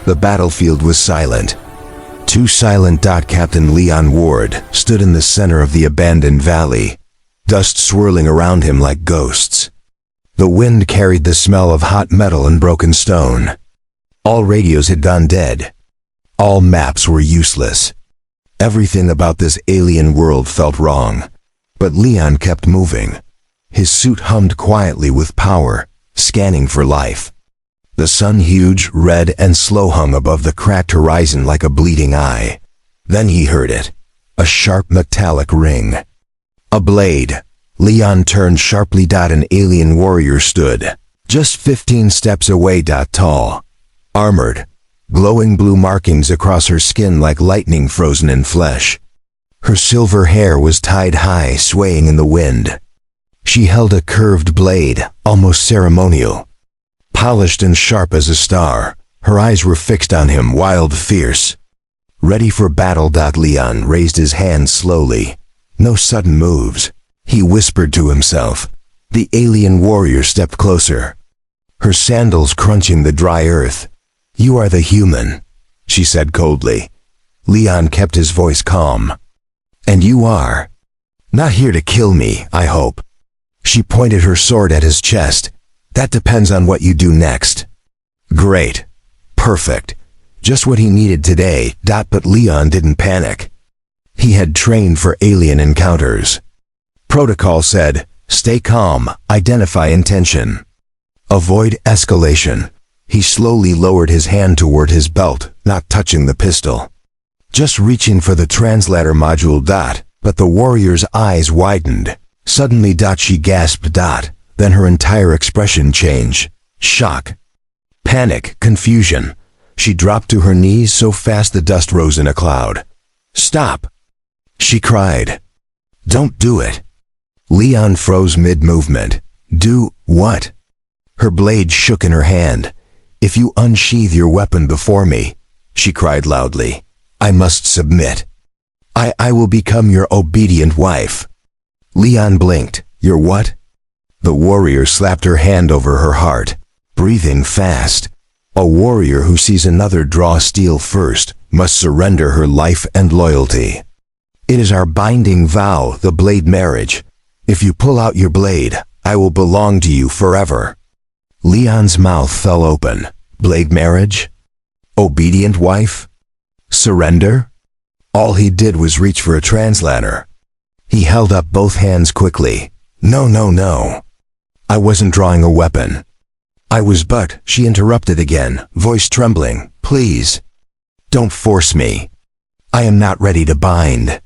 The battlefield was silent. Too silent. Captain Leon Ward stood in the center of the abandoned valley, dust swirling around him like ghosts. The wind carried the smell of hot metal and broken stone. All radios had gone dead. All maps were useless. Everything about this alien world felt wrong. But Leon kept moving. His suit hummed quietly with power, scanning for life. The sun, huge, red, and slow, hung above the cracked horizon like a bleeding eye. Then he heard it. A sharp metallic ring. A blade. Leon turned sharply. An alien warrior stood, just 15 steps away. Tall, armored, glowing blue markings across her skin like lightning frozen in flesh. Her silver hair was tied high, swaying in the wind. She held a curved blade, almost ceremonial. Polished and sharp as a star, her eyes were fixed on him, wild, fierce. Ready for battle. Leon raised his hand slowly. No sudden moves. He whispered to himself. The alien warrior stepped closer, her sandals crunching the dry earth. "You are the human," she said coldly. Leon kept his voice calm. "And you are not here to kill me, I hope." She pointed her sword at his chest. "That depends on what you do next." "Great. Perfect. Just what he needed today." But Leon didn't panic. He had trained for alien encounters. Protocol said, stay calm, identify intention. Avoid escalation. He slowly lowered his hand toward his belt, not touching the pistol. Just reaching for the translator module. But the warrior's eyes widened. Suddenly. She gasped. Then her entire expression changed. Shock. Panic. Confusion. She dropped to her knees so fast the dust rose in a cloud. "Stop!" she cried. "Don't do it." Leon froze mid-movement. "Do what?" Her blade shook in her hand. "If you unsheathe your weapon before me," she cried loudly, "I must submit. I will become your obedient wife." Leon blinked. "Your what?" The warrior slapped her hand over her heart, breathing fast. A warrior who sees another draw steel first must surrender her life and loyalty. "It is our binding vow, the blade marriage. If you pull out your blade, I will belong to you forever." Leon's mouth fell open. Blade marriage? Obedient wife? Surrender? All he did was reach for a translator. He held up both hands quickly. "No, no, no. I wasn't drawing a weapon. I was but," she interrupted again, voice trembling. "Please, don't force me. I am not ready to bind.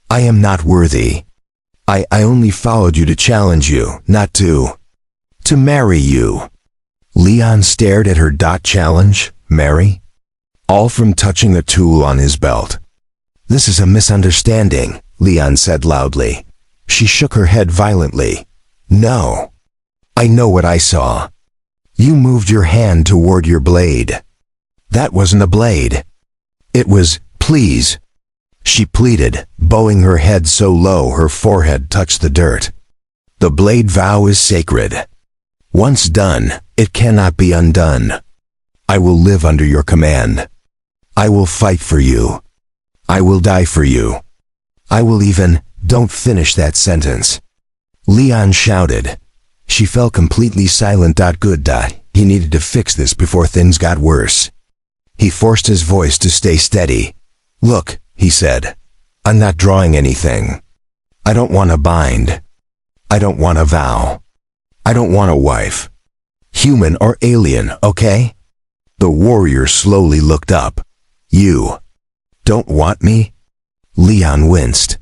I am not worthy. I only followed you to challenge you, not to marry you." Leon stared at her. Challenge? Marry? All from touching a tool on his belt. "This is a misunderstanding," Leon said loudly. She shook her head violently. "No. I know what I saw. You moved your hand toward your blade. That wasn't a blade. It was, please," she pleaded, bowing her head so low her forehead touched the dirt. "The blade vow is sacred. Once done, it cannot be undone. I will live under your command. I will fight for you. I will die for you. I will even..." "Don't finish that sentence," Leon shouted. She fell completely silent. Good. He needed to fix this before things got worse. He forced his voice to stay steady. "Look," he said, "I'm not drawing anything. I don't want a bind. I don't want a vow. I don't want a wife. Human or alien, okay?" The warrior slowly looked up. "You don't want me?" Leon winced.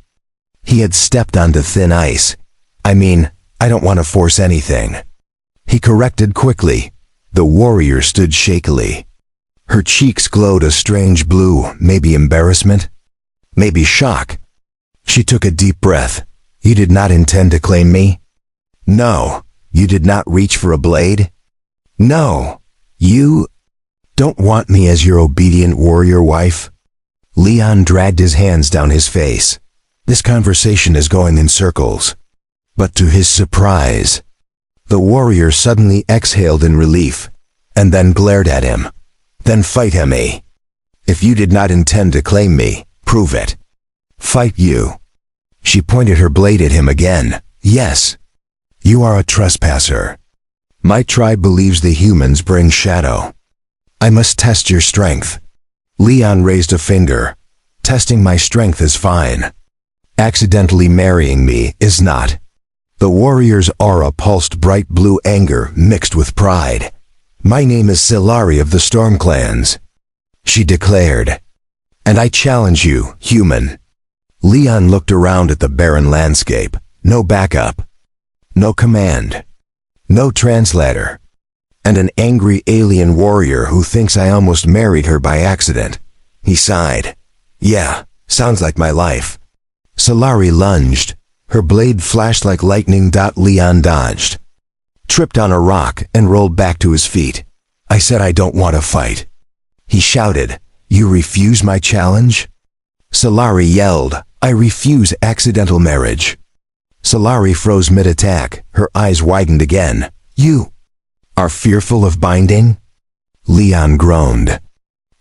He had stepped onto thin ice. "I mean, I don't want to force anything." He corrected quickly. The warrior stood shakily. Her cheeks glowed a strange blue, maybe embarrassment, maybe shock. She took a deep breath. "You did not intend to claim me?" "No. You did not reach for a blade?" "No. You don't want me as your obedient warrior wife?" Leon dragged his hands down his face. This conversation is going in circles. But to his surprise, the warrior suddenly exhaled in relief, and then glared at him. Then fight me. If you did not intend to claim me, prove it. Fight you. She pointed her blade at him again. Yes. You are a trespasser. My tribe believes the humans bring shadow. I must test your strength. Leon raised a finger. Testing my strength is fine. Accidentally marrying me is not. The warrior's aura pulsed bright blue anger mixed with pride. My name is Silari of the Storm Clans, she declared. And I challenge you, human. Leon looked around at the barren landscape. No backup. No command. No translator. And an angry alien warrior who thinks I almost married her by accident. He sighed. Yeah, sounds like my life. Silari lunged. Her blade flashed like lightning. Leon dodged, tripped on a rock, and rolled back to his feet. I said I don't want to fight. He shouted. You refuse my challenge? Silari yelled. I refuse accidental marriage. Silari froze mid-attack. Her eyes widened again. You are fearful of binding? Leon groaned.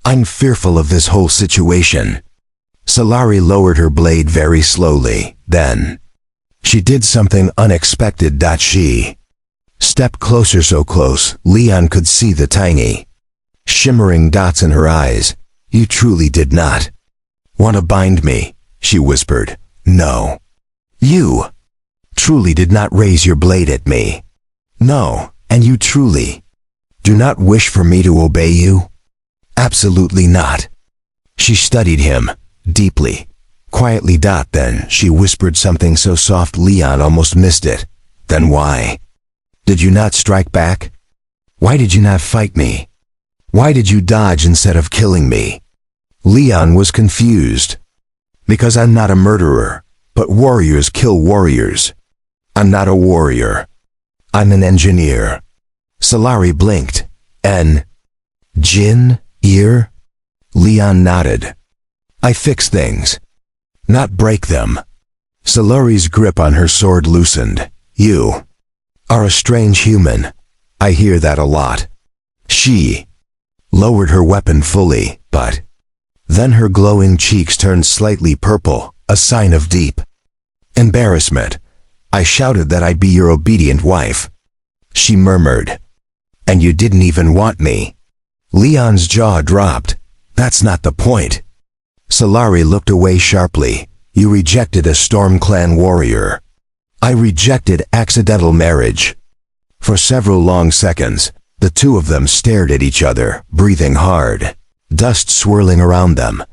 I'm fearful of this whole situation. Silari lowered her blade very slowly. Then she did something unexpected. She stepped closer, so close Leon could see the tiny, shimmering dots in her eyes. You truly did not want to bind me, she whispered. No. You truly did not raise your blade at me. No, and you truly do not wish for me to obey you? Absolutely not. She studied him deeply, quietly. Then she whispered something so soft Leon almost missed it. Then why did you not strike back? Why did you not fight me? Why did you dodge instead of killing me? Leon was confused. Because I'm not a murderer, but warriors kill warriors. I'm not a warrior. I'm an engineer. Silari blinked. Engineer? Leon nodded. I fix things, not break them. Silari's grip on her sword loosened. You are a strange human. I hear that a lot. She lowered her weapon fully, but then her glowing cheeks turned slightly purple, a sign of deep embarrassment. I shouted that I'd be your obedient wife. She murmured. And you didn't even want me. Leon's jaw dropped. That's not the point. Silari looked away sharply. You rejected a Storm Clan warrior. I rejected accidental marriage. For several long seconds, the two of them stared at each other, breathing hard, dust swirling around them.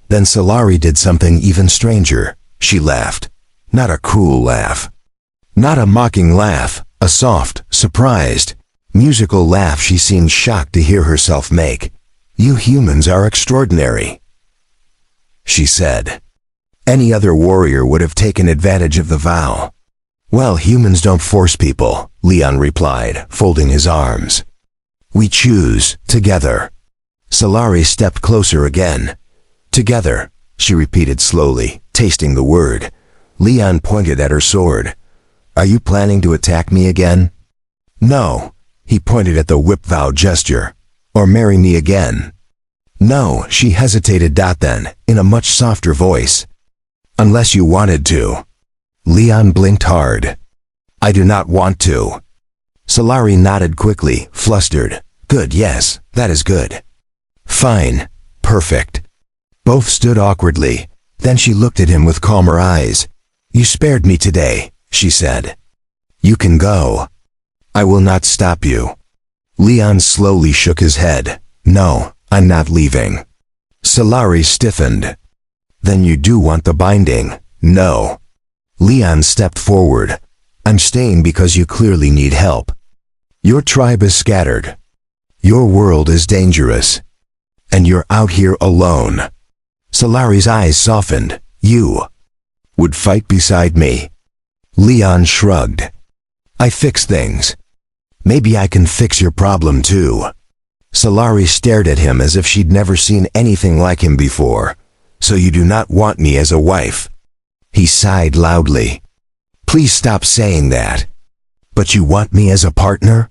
Then Silari did something even stranger. She laughed. Not a cruel laugh. Not a mocking laugh, a soft, surprised, musical laugh she seemed shocked to hear herself make. You humans are extraordinary, she said. Any other warrior would have taken advantage of the vow. Well, humans don't force people, Leon replied, folding his arms. We choose, together. Silari stepped closer again. Together, she repeated slowly, tasting the word. Leon pointed at her sword. Are you planning to attack me again? No, he pointed at the whip vow gesture. Or marry me again? No, she hesitated. Then, in a much softer voice. Unless you wanted to. Leon blinked hard. I do not want to. Silari nodded quickly, flustered. Good, yes, that is good. Fine, perfect. Both stood awkwardly. Then she looked at him with calmer eyes. You spared me today, she said. You can go. I will not stop you. Leon slowly shook his head. No, I'm not leaving. Silari stiffened. Then you do want the binding? No. Leon stepped forward. I'm staying because you clearly need help. Your tribe is scattered. Your world is dangerous. And you're out here alone. Silari's eyes softened. You would fight beside me? Leon shrugged. I fix things. Maybe I can fix your problem too. Silari stared at him as if she'd never seen anything like him before. So you do not want me as a wife? He sighed loudly. Please stop saying that. But you want me as a partner?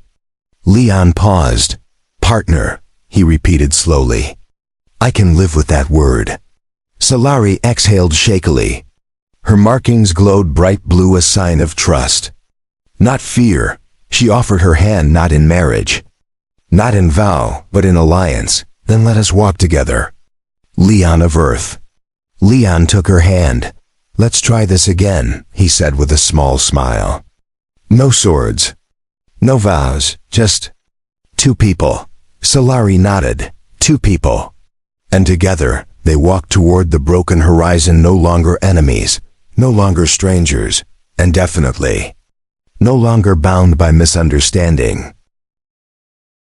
Leon paused. Partner, he repeated slowly. I can live with that word. Solari exhaled shakily. Her markings glowed bright blue, a sign of trust. Not fear. She offered her hand, not in marriage. Not in vow, but in alliance. Then let us walk together. Leon of Earth. Leon took her hand. Let's try this again, he said with a small smile. No swords. No vows, just two people. Solari nodded. Two people. And together, they walked toward the broken horizon, no longer enemies, no longer strangers, and definitely no longer bound by misunderstanding.